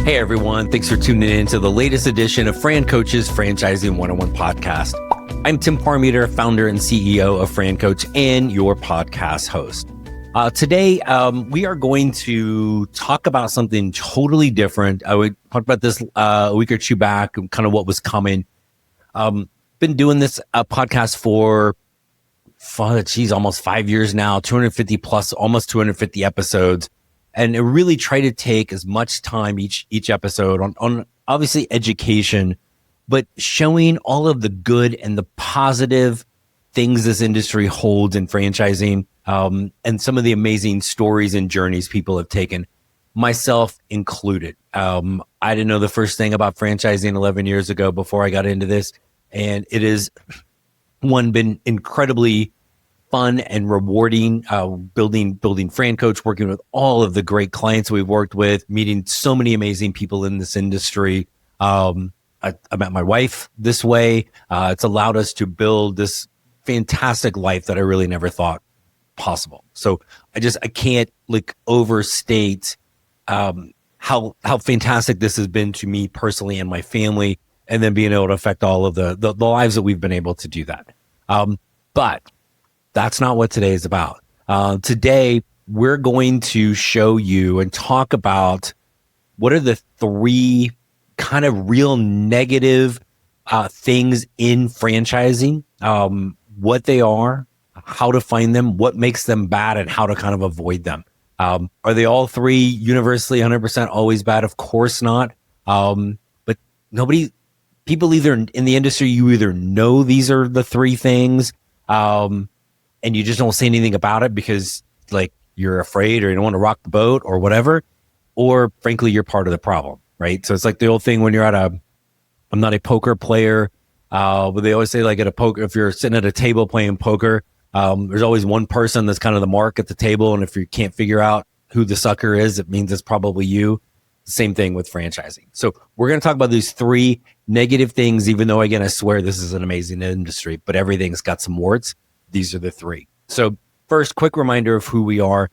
Hey everyone, thanks for tuning in to the latest edition of FranCoach's Franchising 101 podcast. I'm Tim Parmeter, founder and CEO of FranCoach and your podcast host. Today, we are going to talk about something totally different. I would talk about this a week or two back, kind of what was coming. Been doing this podcast for almost 5 years now, 250 plus, almost 250 episodes. And it really try to take as much time each episode on obviously education, but showing all of the good and the positive things this industry holds in franchising, and some of the amazing stories and journeys people have taken, myself included. I didn't know the first thing about franchising 11 years ago before I got into this. And it is been incredibly fun and rewarding, building FranCoach, working with all of the great clients we've worked with, meeting so many amazing people in this industry. I met my wife this way. It's allowed us to build this fantastic life that I really never thought possible. So I can't overstate how fantastic this has been to me personally and my family, and then being able to affect all of the lives that we've been able to do that. But that's not what today is about. Today, we're going to show you and talk about what are the three kind of real negative things in franchising, what they are, how to find them, what makes them bad, and how to kind of avoid them. Are they all three universally 100% always bad? Of course not. But people either in the industry, you either know these are the three things, and you just don't say anything about it because you're afraid or you don't want to rock the boat or whatever, or frankly, you're part of the problem, right? So it's like the old thing when you're I'm not a poker player, but they always say at a poker, if you're sitting at a table playing poker, there's always one person that's kind of the mark at the table. And if you can't figure out who the sucker is, it means it's probably you. Same thing with franchising. So we're going to talk about these three negative things, even though, again, I swear this is an amazing industry, but everything's got some warts. These are the three. So first, quick reminder of who we are.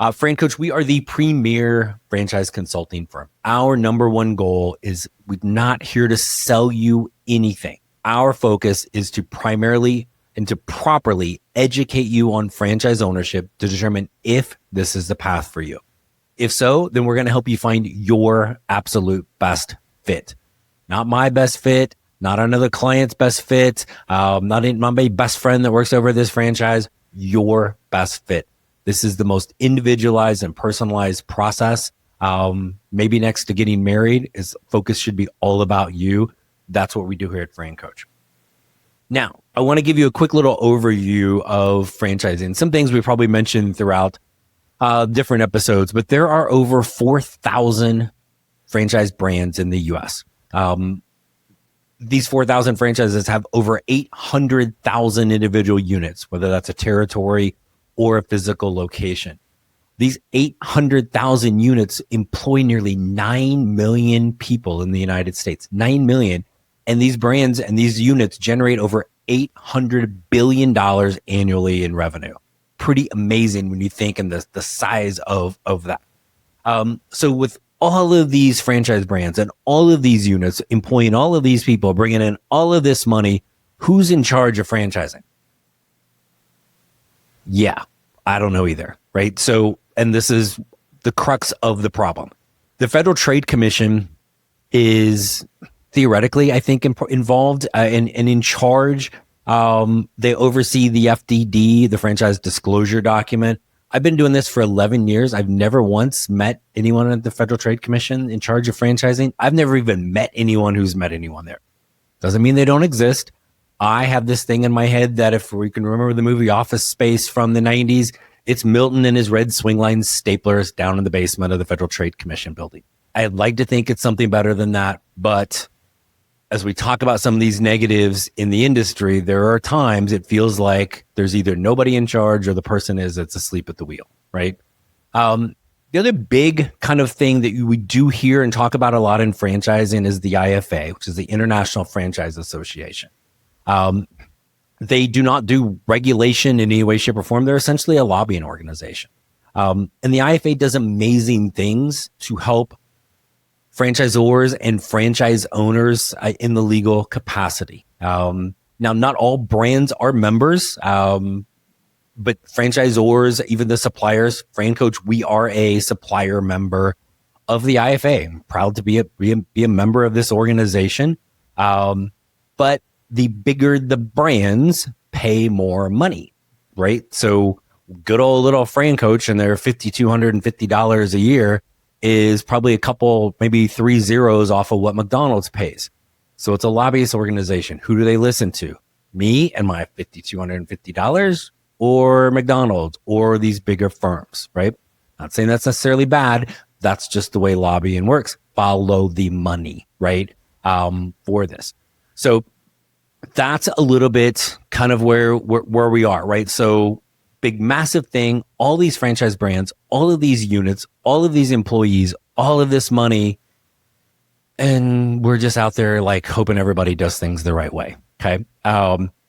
FranCoach, we are the premier franchise consulting firm. Our number one goal is we're not here to sell you anything. Our focus is to primarily and to properly educate you on franchise ownership to determine if this is the path for you. If so, then we're going to help you find your absolute best fit. Not my best fit, not another client's best fit, not my best friend that works over this franchise, your best fit. This is the most individualized and personalized process. Maybe next to getting married, focus should be all about you. That's what we do here at FranCoach. Now, I want to give you a quick little overview of franchising. Some things we probably mentioned throughout different episodes, but there are over 4,000 franchise brands in the US. These 4,000 franchises have over 800,000 individual units, whether that's a territory or a physical location. These 800,000 units employ nearly 9 million people in the United States, 9 million. And these brands and these units generate over $800 billion annually in revenue. Pretty amazing when you think in the size of that. So with all of these franchise brands and all of these units employing all of these people, bringing in all of this money, who's in charge of franchising? Yeah, I don't know either, right? So, and this is the crux of the problem. The Federal Trade Commission is theoretically, I think, involved and in charge. They oversee the FDD, the franchise disclosure document. I've been doing this for 11 years. I've never once met anyone at the Federal Trade Commission in charge of franchising. I've never even met anyone who's met anyone there. Doesn't mean they don't exist. I have this thing in my head that if we can remember the movie Office Space from the 90s, it's Milton and his red swingline staplers down in the basement of the Federal Trade Commission building. I'd like to think it's something better than that, but as we talk about some of these negatives in the industry, there are times it feels like there's either nobody in charge or the person that's asleep at the wheel, right? The other big kind of thing that we do hear and talk about a lot in franchising is the IFA, which is the International Franchise Association. They do not do regulation in any way, shape, or form. They're essentially a lobbying organization. And the IFA does amazing things to help franchisors and franchise owners in the legal capacity. Now, not all brands are members, but franchisors, even the suppliers, FranCoach, we are a supplier member of the IFA. I'm proud to be a member of this organization. But the bigger the brands pay more money, right? So good old little FranCoach and their $5,250 a year is probably a couple, maybe 3 zeros off of what McDonald's pays. So it's a lobbyist organization. Who do they listen to? Me and my $5,250 or McDonald's or these bigger firms, right? Not saying that's necessarily bad. That's just the way lobbying works. Follow the money, right? For this. So that's a little bit kind of where we are, right? So big, massive thing, all these franchise brands, all of these units, all of these employees, all of this money, and we're just out there like hoping everybody does things the right way, okay?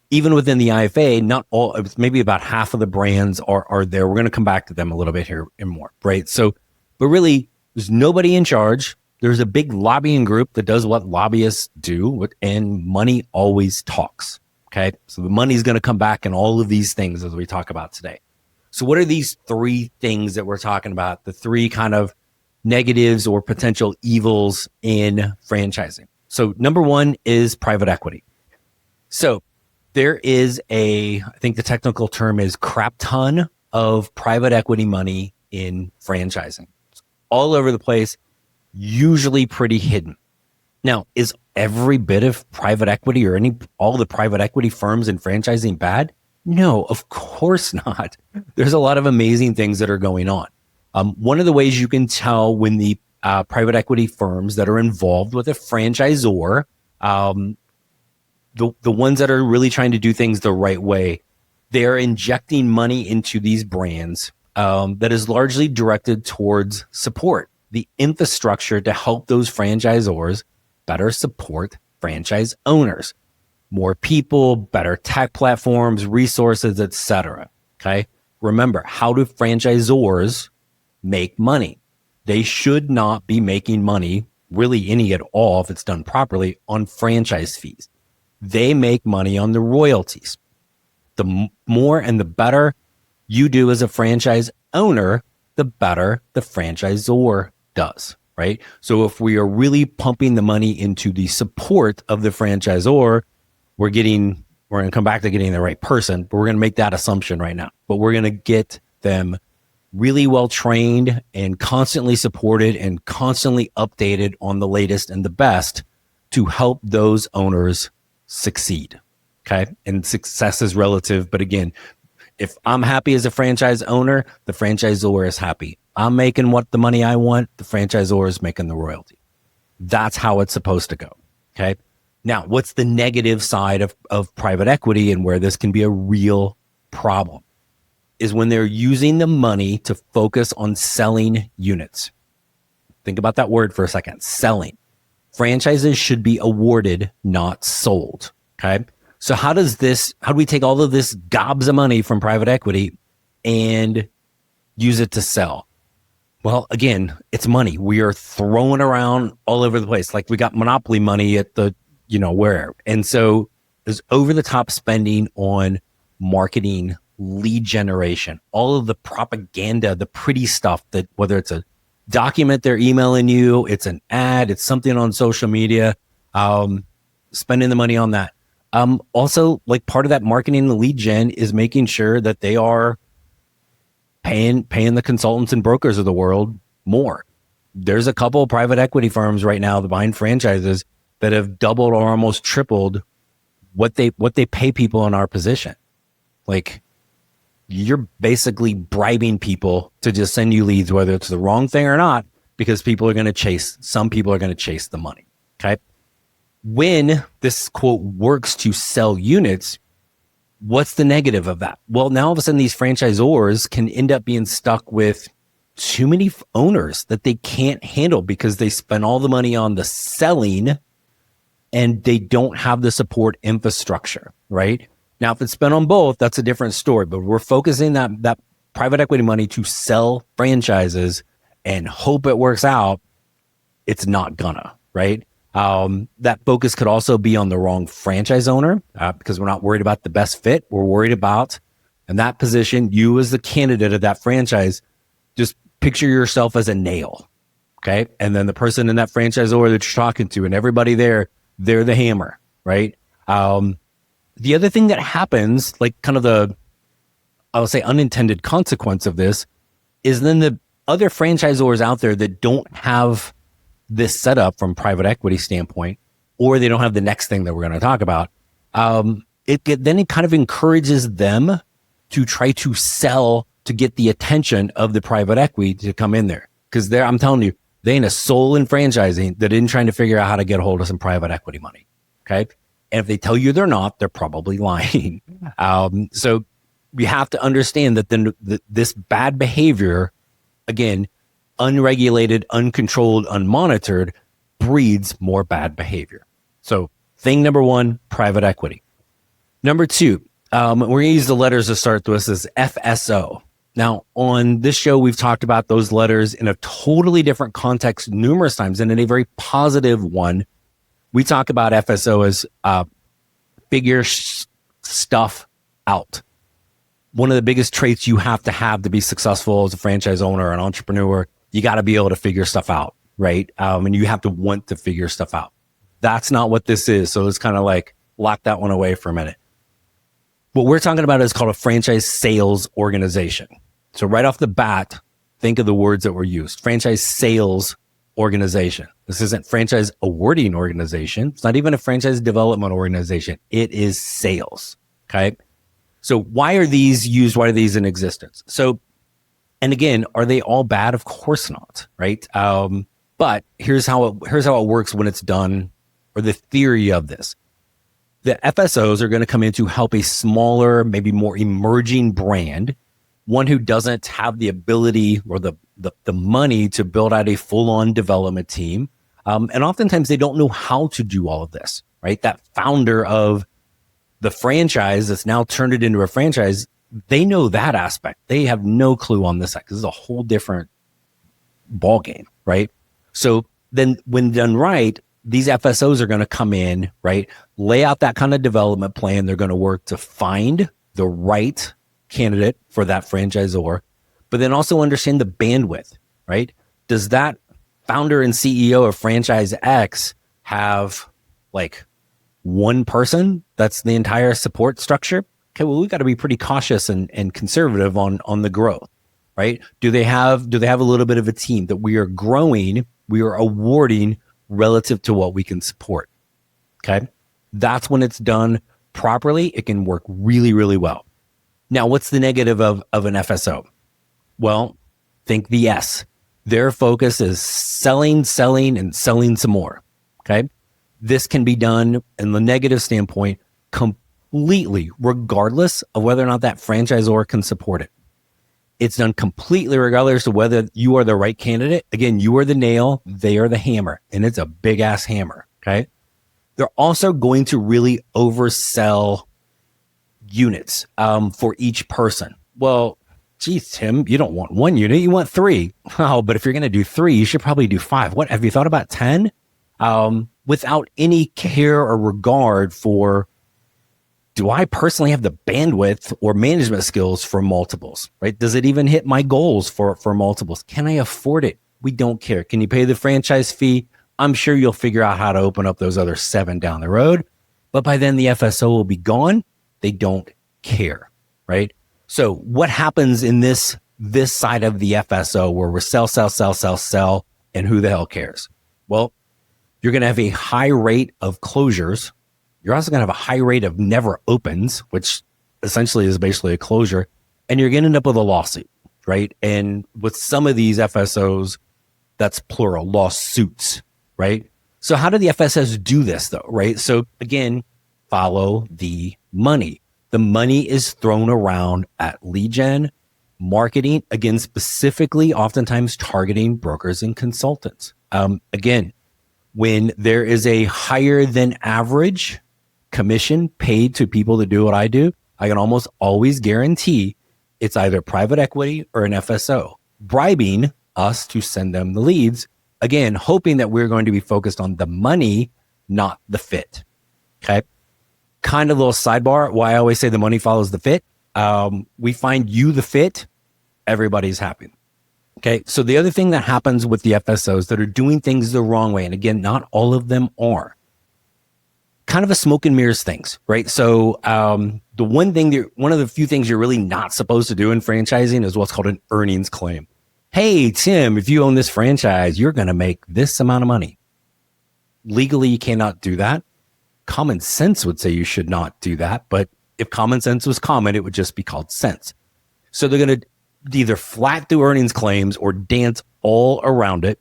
Even within the IFA, not all, maybe about half of the brands are there. We're going to come back to them a little bit here and more, right? So, but really, there's nobody in charge. There's a big lobbying group that does what lobbyists do, and money always talks, okay? So the money's going to come back in all of these things as we talk about today. So what are these 3 things that we're talking about? The 3 kind of negatives or potential evils in franchising. So number 1 is private equity. So there is I think the technical term is crap ton of private equity money in franchising. It's all over the place, usually pretty hidden. Now, is every bit of private equity or all the private equity firms in franchising bad? No, of course not. There's a lot of amazing things that are going on. One of the ways you can tell when the private equity firms that are involved with a franchisor, the ones that are really trying to do things the right way, they're injecting money into these brands that is largely directed towards support, the infrastructure to help those franchisors better support franchise owners, more people, better tech platforms, resources, etc. Okay. Remember, how do franchisors make money? They should not be making money, really any at all, if it's done properly, on franchise fees. They make money on the royalties. The more and the better you do as a franchise owner, the better the franchisor does, right? So if we are really pumping the money into the support of the franchisor, we're going to come back to getting the right person, but we're going to make that assumption right now. But we're going to get them really well trained and constantly supported and constantly updated on the latest and the best to help those owners succeed. Okay. And success is relative. But again, if I'm happy as a franchise owner, the franchisor is happy. I'm making what the money I want, the franchisor is making the royalty. That's how it's supposed to go. Okay. Now, what's the negative side of private equity and where this can be a real problem is when they're using the money to focus on selling units. Think about that word for a second, selling. Franchises should be awarded, not sold. Okay. So how do we take all of this gobs of money from private equity and use it to sell? Well, again, it's money. We are throwing around all over the place. Like we got monopoly money at the, wherever. And so there's over the top spending on marketing, lead generation, all of the propaganda, the pretty stuff that whether it's a document they're emailing you, it's an ad, it's something on social media, spending the money on that. Also, like part of that marketing and the lead gen is making sure that they are paying the consultants and brokers of the world more. There's a couple of private equity firms right now that buying franchises that have doubled or almost tripled what they pay people in our position. Like you're basically bribing people to just send you leads, whether it's the wrong thing or not, because some people are going to chase the money. Okay. When this quote works to sell units, what's the negative of that? Well, now all of a sudden these franchisors can end up being stuck with too many owners that they can't handle because they spend all the money on the selling and they don't have the support infrastructure, right? Now, if it's spent on both, that's a different story, but we're focusing that private equity money to sell franchises and hope it works out. it's not gonna, right? That focus could also be on the wrong franchise owner because we're not worried about the best fit. We're worried about, in that position, you as the candidate of that franchise, just picture yourself as a nail, okay? And then the person in that franchisor that you're talking to and everybody there, they're the hammer, right? The other thing that happens, like kind of I would say unintended consequence of this, is then the other franchisors out there that don't have this setup from private equity standpoint, or they don't have the next thing that we're going to talk about, then it kind of encourages them to try to sell to get the attention of the private equity to come in there. Because I'm telling you, they ain't a soul in franchising that isn't trying to figure out how to get a hold of some private equity money. Okay. And if they tell you they're not, they're probably lying. So we have to understand that then this bad behavior, again, unregulated, uncontrolled, unmonitored, breeds more bad behavior. So thing number one, private equity. Number two, we're going to use the letters to start this as FSO. Now, on this show, we've talked about those letters in a totally different context numerous times, and in a very positive one. We talk about FSO as figure stuff out. One of the biggest traits you have to be successful as a franchise owner or an entrepreneur, you got to be able to figure stuff out, right? And you have to want to figure stuff out. That's not what this is. So it's kind of like lock that one away for a minute. What we're talking about is called a franchise sales organization. So right off the bat, think of the words that were used. Franchise sales organization. This isn't franchise awarding organization. It's not even a franchise development organization. It is sales. Okay. So why are these used? Why are these in existence? So, and again, are they all bad? Of course not. Right. But here's how it works when it's done, or the theory of this. The FSOs are going to come in to help a smaller, maybe more emerging brand, one who doesn't have the ability or the money to build out a full-on development team. And oftentimes they don't know how to do all of this, right? That founder of the franchise that's now turned it into a franchise, they know that aspect. They have no clue on this side because this is a whole different ball game, right? So then when done right, these FSOs are going to come in, right? Lay out that kind of development plan. They're going to work to find the right candidate for that franchisor, but then also understand the bandwidth, right? Does that founder and CEO of franchise X have like one person that's the entire support structure? Okay, well, we've got to be pretty cautious and conservative on the growth, right? Do they have a little bit of a team that we are growing, we are awarding relative to what we can support? Okay, that's when it's done properly. It can work really, really well. Now, what's the negative of an FSO? Well, think the S. Their focus is selling, and selling some more. Okay, this can be done in the negative standpoint completely, regardless of whether or not that franchisor can support it. It's done completely regardless of whether you are the right candidate. Again, you are the nail, they are the hammer, and it's a big ass hammer. Okay, they're also going to really oversell units for each person. Well, geez, Tim, you don't want one unit, you want 3. Oh, but if you're going to do 3, you should probably do 5. What, have you thought about 10? Without any care or regard for, do I personally have the bandwidth or management skills for multiples, right? Does it even hit my goals for multiples? Can I afford it? We don't care. Can you pay the franchise fee? I'm sure you'll figure out how to open up those other 7 down the road. But by then the FSO will be gone. They don't care, right? So what happens in this side of the FSO where we're sell, and who the hell cares? Well, you're going to have a high rate of closures. You're also going to have a high rate of never opens, which essentially is basically a closure. And you're going to end up with a lawsuit, right? And with some of these FSOs, that's plural, lawsuits, right? So how do the FSOs do this though, right? So again, follow the money. The money is thrown around at lead gen, marketing, again, specifically oftentimes targeting brokers and consultants. Again, when there is a higher than average commission paid to people that do what I do, I can almost always guarantee it's either private equity or an FSO bribing us to send them the leads Again, hoping that we're going to be focused on the money, not the fit. Okay. Kind of little sidebar, why I always say the money follows the fit. We find you the fit, everybody's happy. Okay. So the other thing that happens with the FSOs that are doing things the wrong way, and again, not all of them are, kind of a smoke and mirrors things, right? So the one of the few things you're really not supposed to do in franchising is what's called an earnings claim. Hey, Tim, if you own this franchise, you're going to make this amount of money. Legally, you cannot do that. Common sense would say you should not do that. But if common sense was common, it would just be called sense. So they're going to either flat do earnings claims or dance all around it.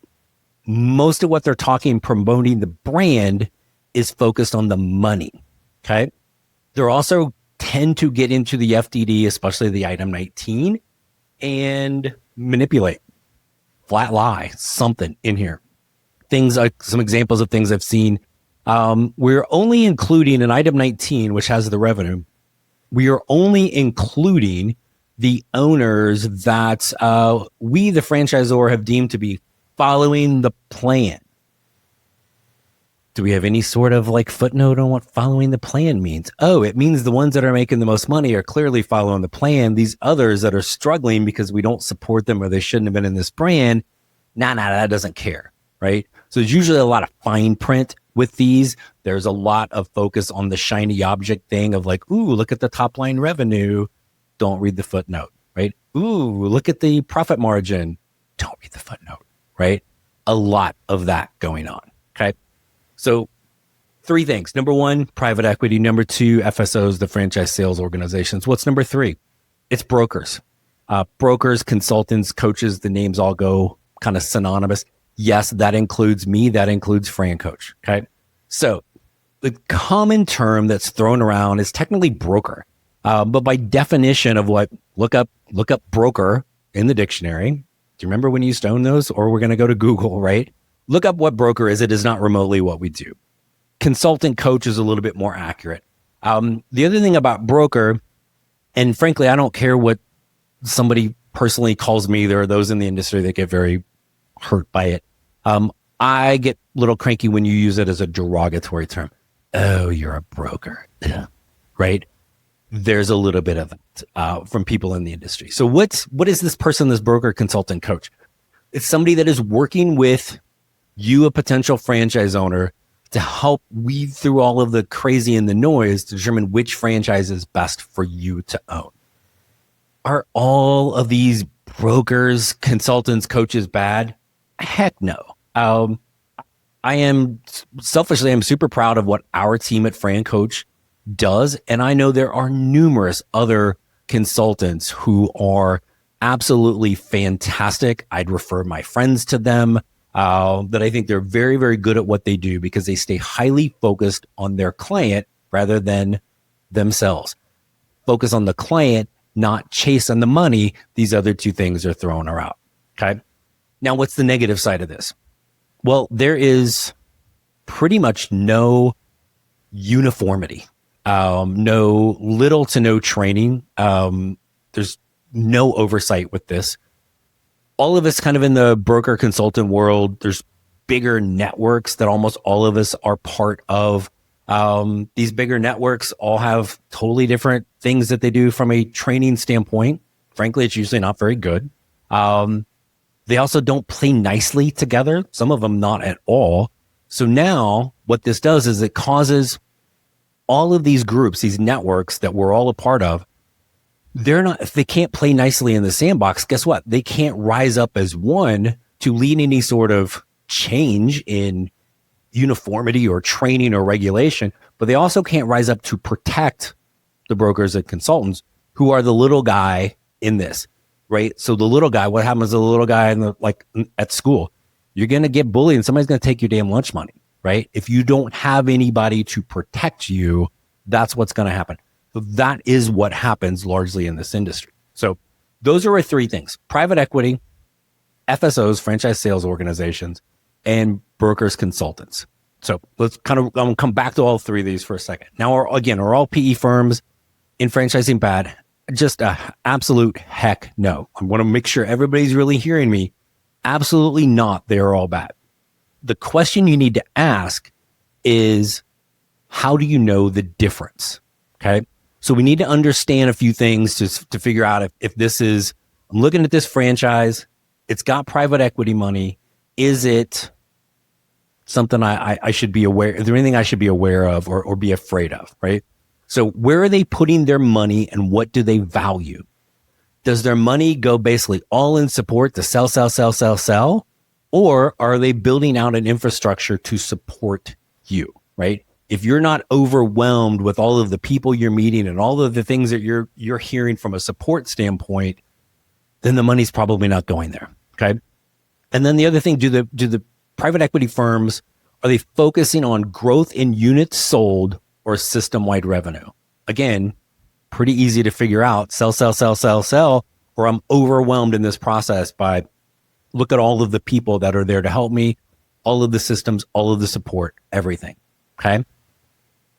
Most of what they're talking, promoting the brand, is focused on the money. Okay. They're also tend to get into the FDD, especially the item 19, and manipulate, flat lie, something in here. Things like some examples of things I've seen. We're only including an item 19, which has the revenue. We are only including the owners that we, the franchisor, have deemed to be following the plan. Do we have any sort of like footnote on what following the plan means? Oh, it means the ones that are making the most money are clearly following the plan. These others that are struggling because we don't support them or they shouldn't have been in this brand, that doesn't care, right? So there's usually a lot of fine print with these. There's a lot of focus on the shiny object thing of like, ooh, look at the top line revenue. Don't read the footnote, right? Ooh, look at the profit margin. Don't read the footnote, right? A lot of that going on, okay? So 3 things. Number 1, private equity. Number 2, FSOs, the franchise sales organizations. What's number 3? It's brokers. Brokers, consultants, coaches, the names all go kind of synonymous. Yes, that includes me. That includes FranCoach. Okay. So the common term that's thrown around is technically broker. But by definition of what, look up broker in the dictionary. Do you remember when you used to own those? Or we're going to go to Google, right? Look up what broker is. It is not remotely what we do. Consultant coach is a little bit more accurate. The other thing about broker, and frankly, I don't care what somebody personally calls me. There are those in the industry that get very hurt by it. I get a little cranky when you use it as a derogatory term. Oh, you're a broker, right? There's a little bit of it from people in the industry. So what is this person, this broker, consultant, coach? It's somebody that is working with you, a potential franchise owner, to help weed through all of the crazy and the noise to determine which franchise is best for you to own. Are all of these brokers, consultants, coaches bad? Heck no. I'm super proud of what our team at FranCoach does. And I know there are numerous other consultants who are absolutely fantastic. I'd refer my friends to them. That I think they're very, very good at what they do because they stay highly focused on their client rather than themselves. Focus on the client, not chase on the money. These other 2 things are thrown around. Okay. Now, what's the negative side of this? Well, there is pretty much no uniformity, no little to no training. There's no oversight with this. All of us kind of in the broker consultant world, there's bigger networks that almost all of us are part of. These bigger networks all have totally different things that they do from a training standpoint. Frankly, it's usually not very good. They also don't play nicely together. Some of them not at all. So now what this does is it causes all of these groups, these networks that we're all a part of, if they can't play nicely in the sandbox, guess what? They can't rise up as one to lead any sort of change in uniformity or training or regulation, but they also can't rise up to protect the brokers and consultants who are the little guy in this, right? So the little guy, what happens to the little guy at school? You're going to get bullied and somebody's going to take your damn lunch money, right? If you don't have anybody to protect you, that's what's going to happen. So that is what happens largely in this industry. So those are our 3 things: private equity, FSOs, franchise sales organizations, and brokers, consultants. So let's I'm going to come back to all 3 of these for a second. Now, are all PE firms in franchising bad? Just a absolute heck no. I want to make sure everybody's really hearing me. Absolutely not. They are all bad. the question you need to ask is, how do you know the difference? Okay. So we need to understand a few things to figure out if this is, I'm looking at this franchise, it's got private equity money. Is it something I should be aware? Is there anything I should be aware of or be afraid of? Right. So where are they putting their money and what do they value? Does their money go basically all in support to sell? Or are they building out an infrastructure to support you, right? If you're not overwhelmed with all of the people you're meeting and all of the things that you're hearing from a support standpoint, then the money's probably not going there, okay? And then the other thing, do the private equity firms, are they focusing on growth in units sold or system-wide revenue? Again, pretty easy to figure out, sell, or I'm overwhelmed in this process by look at all of the people that are there to help me, all of the systems, all of the support, everything, okay?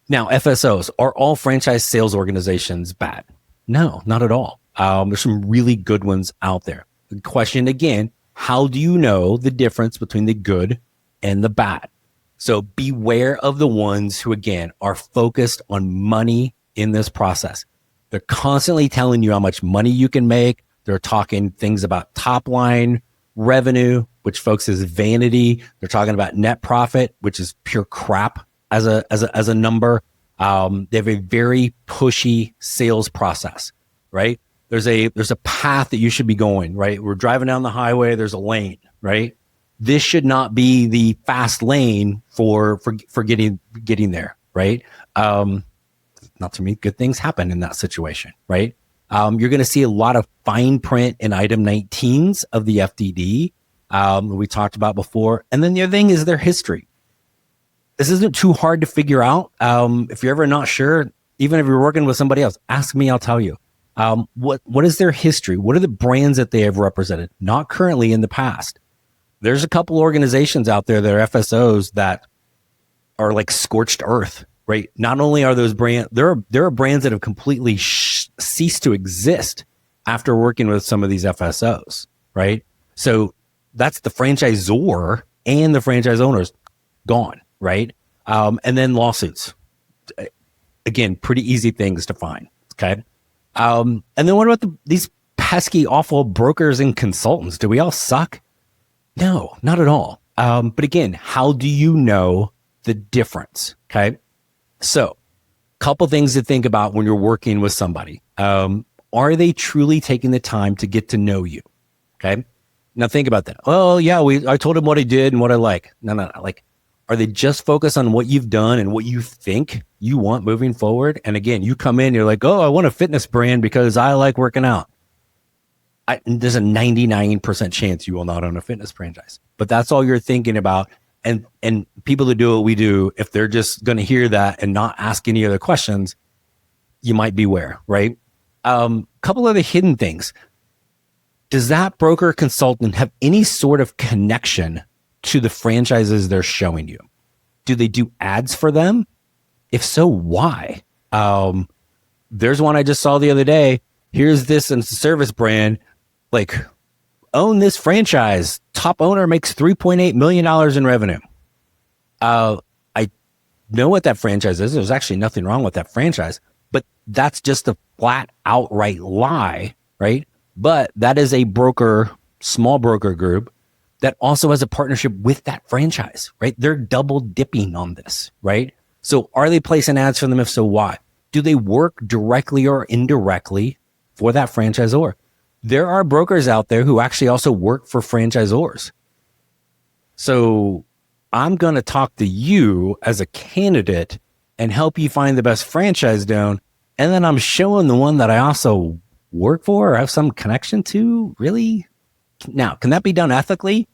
Now, FSOs, are all franchise sales organizations bad? No, not at all. There's some really good ones out there. The question again, how do you know the difference between the good and the bad? So beware of the ones who, again, are focused on money in this process. They're constantly telling you how much money you can make. They're talking things about top line revenue, which folks is vanity. They're talking about net profit, which is pure crap as a number. They have a very pushy sales process, right? There's a path that you should be going, right? We're driving down the highway. There's a lane, right? This should not be the fast lane for getting there, right? Not to me, good things happen in that situation, right? You're going to see a lot of fine print in item 19s of the FDD, we talked about before. And then the other thing is their history. This isn't too hard to figure out. If you're ever not sure, even if you're working with somebody else, ask me, I'll tell you. What is their history? What are the brands that they have represented? Not currently, in the past. There's a couple organizations out there that are FSOs that are like scorched earth, right? Not only are those brands, there are brands that have completely ceased to exist after working with some of these FSOs, right? So that's the franchisor and the franchise owners gone, right? And then lawsuits. Again, pretty easy things to find, okay? And then what about these pesky, awful brokers and consultants? Do we all suck? No, not at all. But again, how do you know the difference? Okay. So couple things to think about when you're working with somebody. Are they truly taking the time to get to know you? Okay. Now think about that. Oh yeah, I told him what I did and what I like. No. Like, are they just focused on what you've done and what you think you want moving forward? And again, you come in, you're like, oh, I want a fitness brand because I like working out. There's a 99% chance you will not own a fitness franchise, but that's all you're thinking about. And people that do what we do, if they're just going to hear that and not ask any other questions, you might beware, right? Couple other hidden things. Does that broker consultant have any sort of connection to the franchises they're showing you? Do they do ads for them? If so, why? There's one I just saw the other day. Here's this and service brand. Like, own this franchise. Top owner makes $3.8 million in revenue. I know what that franchise is. There's actually nothing wrong with that franchise, but that's just a flat outright lie, right? But that is a broker, small broker group that also has a partnership with that franchise, right? They're double dipping on this, right? So are they placing ads for them? If so, why? Do they work directly or indirectly for that franchisor? There are brokers out there who actually also work for franchisors. So I'm going to talk to you as a candidate and help you find the best franchise down. And then I'm showing the one that I also work for or have some connection to. Really? Now, can that be done ethically?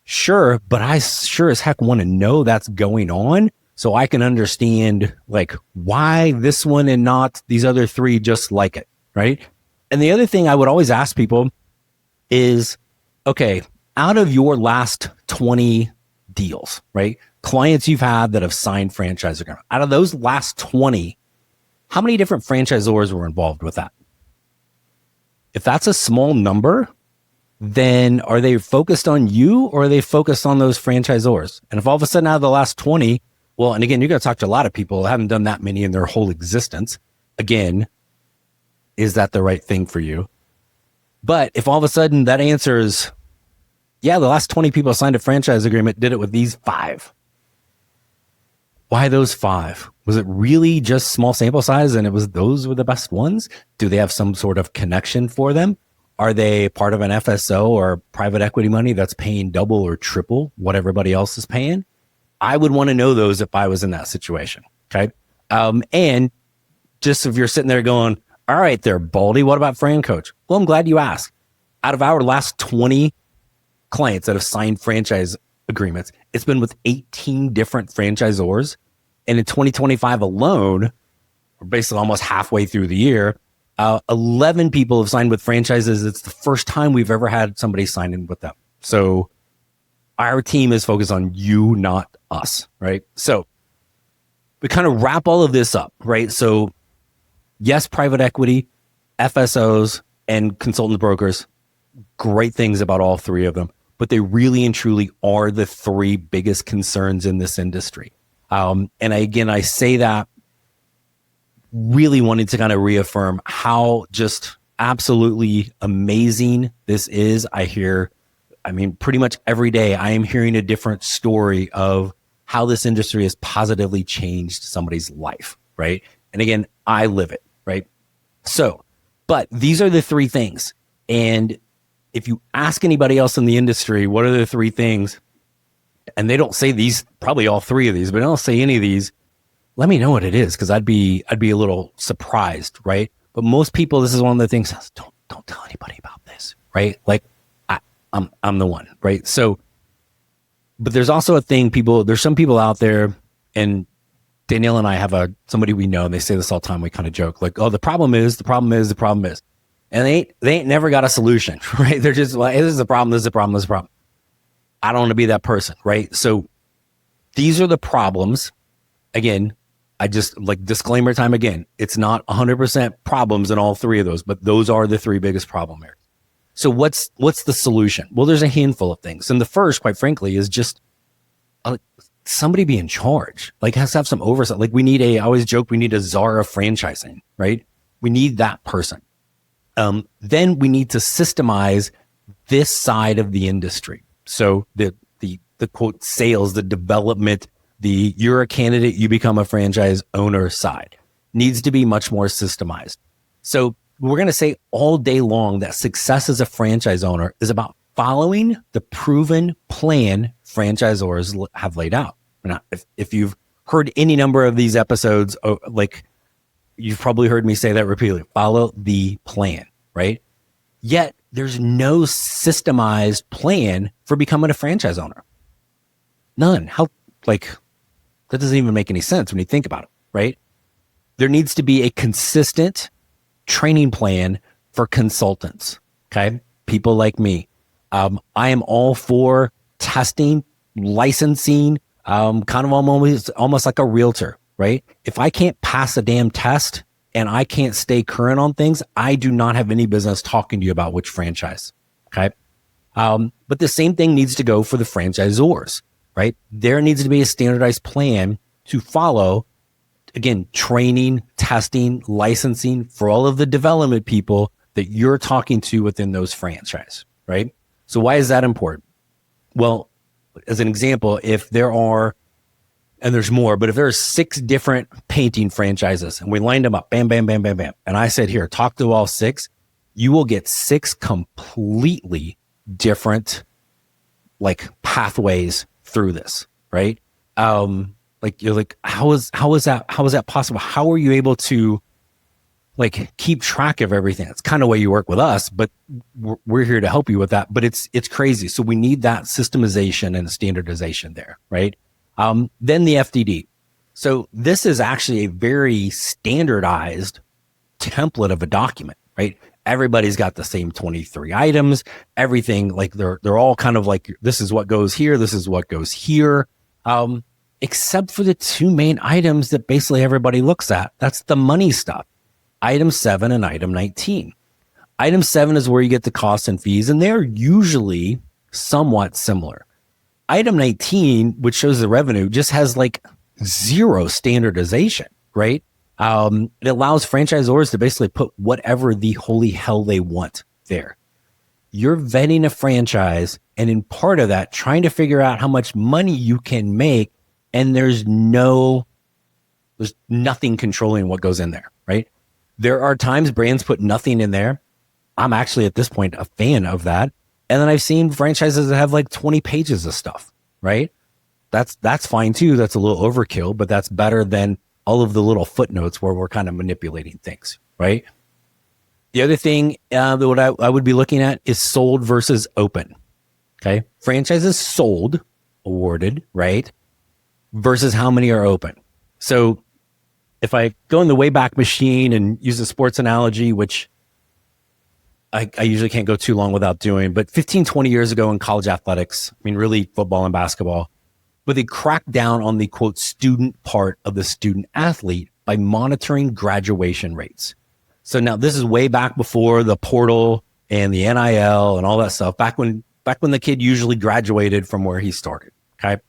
Sure. But I sure as heck want to know that's going on so I can understand like why this one and not these other three just like it. Right. And the other thing I would always ask people is, okay, out of your last 20 deals, right? Clients you've had that have signed franchise agreement, out of those last 20, how many different franchisors were involved with that? If that's a small number, then are they focused on you or are they focused on those franchisors? And if all of a sudden out of the last 20, well, and again, you're going to talk to a lot of people who haven't done that many in their whole existence. Again, is that the right thing for you? But if all of a sudden that answer is, yeah, the last 20 people signed a franchise agreement did it with these 5. Why those 5? Was it really just small sample size and those were the best ones? Do they have some sort of connection for them? Are they part of an FSO or private equity money that's paying double or triple what everybody else is paying? I would want to know those if I was in that situation. Okay. And just if you're sitting there going, all right, there, Baldy, what about FranCoach? Well, I'm glad you asked. Out of our last 20 clients that have signed franchise agreements, it's been with 18 different franchisors. And in 2025 alone, we're basically almost halfway through the year, 11 people have signed with franchises. It's the first time we've ever had somebody sign in with them. So our team is focused on you, not us, right? So we kind of wrap all of this up, right? So yes, private equity, FSOs, and consultant brokers, great things about all 3 of them, but they really and truly are the 3 biggest concerns in this industry. I say that really wanted to kind of reaffirm how just absolutely amazing this is. Pretty much every day I am hearing a different story of how this industry has positively changed somebody's life, right? And again, I live it, right? So, but these are the 3 things. And if you ask anybody else in the industry, what are the 3 things? And they don't say these, probably all 3 of these, but they don't say any of these. Let me know what it is, because I'd be a little surprised, right? But most people, this is one of the things. Don't tell anybody about this, right? Like I'm the one, right? So, but there's also a thing. There's some people out there, and Danielle and I have somebody we know, and they say this all the time. We kind of joke like, "Oh, the problem is," and they ain't never got a solution, right? They're just like, hey, "This is the problem. This is the problem. This is the problem." I don't want to be that person, right? So these are the problems. Again, I just like disclaimer time again. It's not 100% problems in all 3 of those, but those are the 3 biggest problem areas. So what's the solution? Well, there's a handful of things. And the first, quite frankly, is just somebody be in charge. Like, has to have some oversight. Like I always joke, we need a czar of franchising, right? We need that person. Then we need to systemize this side of the industry. So the quote sales, the development, you're a candidate, you become a franchise owner side needs to be much more systemized. So we're going to say all day long that success as a franchise owner is about following the proven plan franchisors have laid out. Now, if you've heard any number of these episodes, like you've probably heard me say that repeatedly, follow the plan, right? Yet there's no systemized plan for becoming a franchise owner. None. That doesn't even make any sense when you think about it, right? There needs to be a consistent training plan for consultants, okay? People like me. I am all for testing, licensing, kind of almost like a realtor, right? If I can't pass a damn test and I can't stay current on things, I do not have any business talking to you about which franchise, okay? But the same thing needs to go for the franchisors, right? There needs to be a standardized plan to follow, again, training, testing, licensing for all of the development people that you're talking to within those franchise, right? So why is that important? Well, as an example, if there are, and there's more, but if there are 6 different painting franchises and we lined them up, bam, bam, bam, bam, bam, and I said, here, talk to all 6, you will get 6 completely different pathways through this, right? You're like, how is that possible? How are you able to keep track of everything? It's kind of the way you work with us, but we're here to help you with that. But it's crazy. So we need that systemization and standardization there, right? Then the FDD. So this is actually a very standardized template of a document, right? Everybody's got the same 23 items, everything, they're all kind of this is what goes here, this is what goes here, except for the 2 main items that basically everybody looks at. That's the money stuff, item 7 and item 19. Item 7 is where you get the costs and fees, and they're usually somewhat similar. Item 19, which shows the revenue, just has like zero standardization, right? It allows franchisors to basically put whatever the holy hell they want there. You're vetting a franchise, and in part of that, trying to figure out how much money you can make, and there's nothing controlling what goes in there, right? There are times brands put nothing in there. I'm actually at this point a fan of that. And then I've seen franchises that have like 20 pages of stuff, right? That's fine too. That's a little overkill, but that's better than all of the little footnotes where we're kind of manipulating things, right? The other thing that I would be looking at is sold versus open. Okay. Franchises sold, awarded, right? Versus how many are open. So if I go in the Wayback Machine and use a sports analogy, which I usually can't go too long without doing, but 15, 20 years ago in college athletics, I mean, really football and basketball, but they cracked down on the quote student part of the student athlete by monitoring graduation rates. So now this is way back before the portal and the NIL and all that stuff, back when the kid usually graduated from where he started. Okay.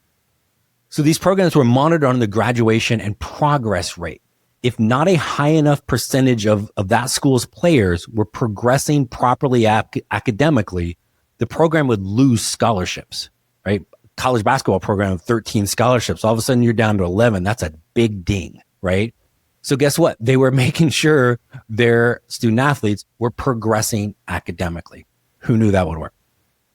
So these programs were monitored on the graduation and progress rate. If not a high enough percentage of that school's players were progressing properly academically, the program would lose scholarships, right? College basketball program, 13 scholarships. All of a sudden you're down to 11. That's a big ding, right? So guess what? They were making sure their student athletes were progressing academically. Who knew that would work?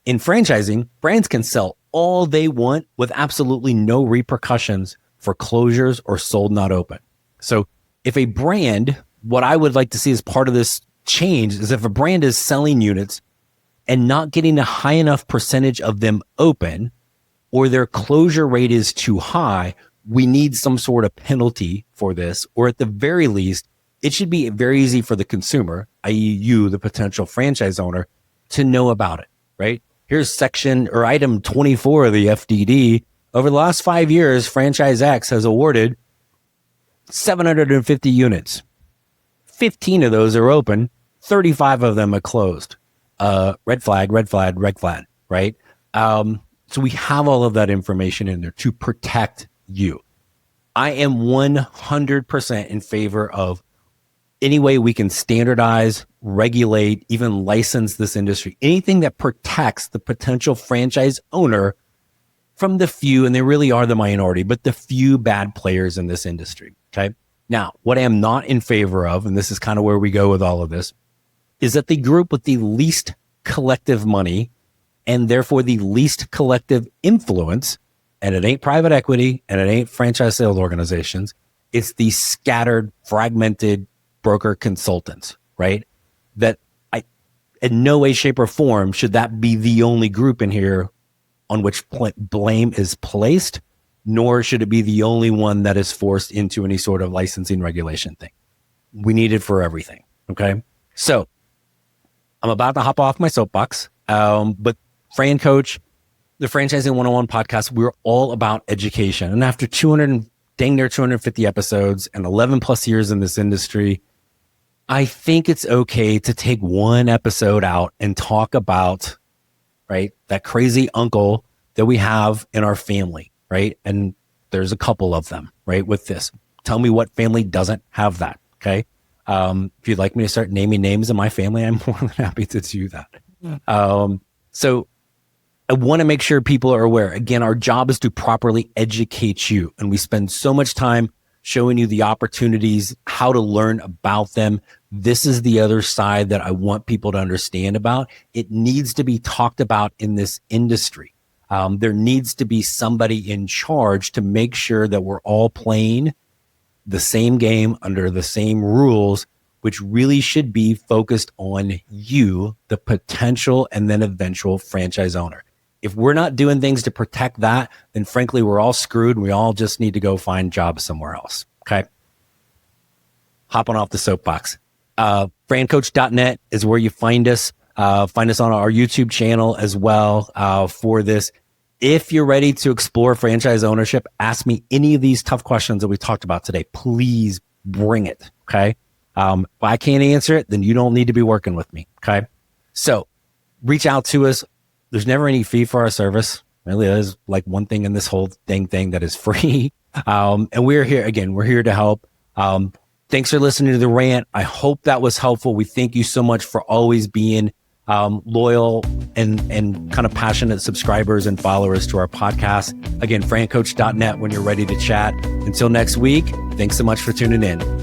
In franchising, brands can sell all they want with absolutely no repercussions for closures or sold not open. So if a brand, what I would like to see as part of this change is if a brand is selling units and not getting a high enough percentage of them open, or their closure rate is too high, we need some sort of penalty for this, or at the very least, it should be very easy for the consumer, i.e. you, the potential franchise owner, to know about it, right? Here's section or item 24 of the FDD. Over the last 5 years, Franchise X has awarded 750 units. 15 of those are open. 35 of them are closed. Red flag, red flag, red flag, right? So we have all of that information in there to protect you. I am 100% in favor of any way we can standardize, regulate, even license this industry. Anything that protects the potential franchise owner from the few, and they really are the minority, but the few bad players in this industry. Okay. Now, what I am not in favor of, and this is kind of where we go with all of this, is that the group with the least collective money and therefore the least collective influence, and it ain't private equity and it ain't franchise sales organizations, it's the scattered, fragmented broker consultants, right? That in no way, shape, or form should that be the only group in here on which blame is placed, nor should it be the only one that is forced into any sort of licensing regulation thing. We need it for everything, okay? So I'm about to hop off my soapbox, but FranCoach, the Franchising 101 podcast, we're all about education. And after 250 episodes and 11 plus years in this industry, I think it's okay to take one episode out and talk about, right, that crazy uncle that we have in our family, right? And there's a couple of them, right, with this. Tell me what family doesn't have that, okay? If you'd like me to start naming names in my family, I'm more than happy to do that. So I want to make sure people are aware. Again, our job is to properly educate you. And we spend so much time showing you the opportunities, how to learn about them. This is the other side that I want people to understand about. It needs to be talked about in this industry. There needs to be somebody in charge to make sure that we're all playing the same game under the same rules, which really should be focused on you, the potential and then eventual franchise owner. If we're not doing things to protect that, then frankly, we're all screwed and we all just need to go find jobs somewhere else. Okay. Hopping off the soapbox. FranCoach.net is where you find us. Find us on our YouTube channel as well for this. If you're ready to explore franchise ownership, ask me any of these tough questions that we talked about today. Please bring it. Okay. If I can't answer it, then you don't need to be working with me. Okay. So reach out to us. There's never any fee for our service. Really, there's like one thing in this whole thing that is free. And we're here again. We're here to help. Thanks for listening to the rant. I hope that was helpful. We thank you so much for always being loyal and kind of passionate subscribers and followers to our podcast. Again, FranCoach.net when you're ready to chat. Until next week, thanks so much for tuning in.